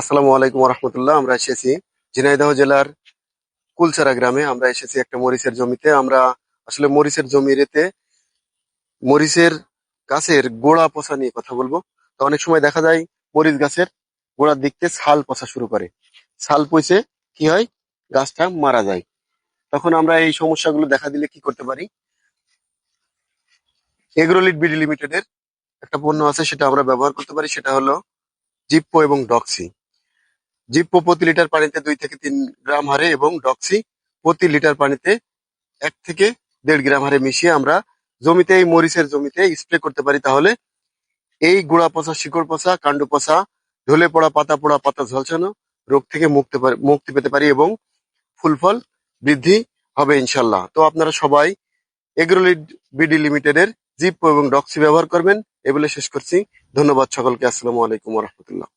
আসসালামু আলাইকুম রহমতুল্লাহ। আমরা এসেছি ঝিনাইদহ জেলার কুলচারা গ্রামে। আমরা এসেছি একটা মরিচের জমিতে। আমরা আসলে মরিচের জমিতে মরিচের গাছের গোড়া পচা নিয়ে কথা বলবো। তো অনেক সময় দেখা যায় মরিচ গাছের গোড়ার দিক থেকে ছাল পচা শুরু করে। ছাল পচে কি হয়, গাছটা মারা যায়। তখন আমরা এই সমস্যাগুলো দেখা দিলে কি করতে পারি? এগ্রোলিট বিডি লিমিটেডের একটা পণ্য আছে, সেটা আমরা ব্যবহার করতে পারি। সেটা হলো জিপপো এবং ডক্সি। জিপপো প্রতি লিটার পানিতে 2 থেকে 3 গ্রাম হারে এবং ডক্সি প্রতি লিটার পানিতে 1 থেকে 1.5 গ্রাম হারে মিশিয়ে আমরা জমিতে, এই মরিচের জমিতে স্প্রে করতে পারি। তাহলে এই গোড়া পচা, শিকড় পচা, কাণ্ড পচা, ঢলে পড়া পাতা, পোড়া পাতা ঝলসানো রোগ থেকে মুক্তি পেতে পারি এবং ফুল ফল বৃদ্ধি হবে ইনশাল্লাহ। তো আপনারা সবাই এগ্রোলিড বিডি লিমিটেডের জিপপো এবং ডক্সি ব্যবহার করবেন। এ বলে শেষ করছি। ধন্যবাদ সকলকে। আসসালামু আলাইকুম রহমতুল্লাহ।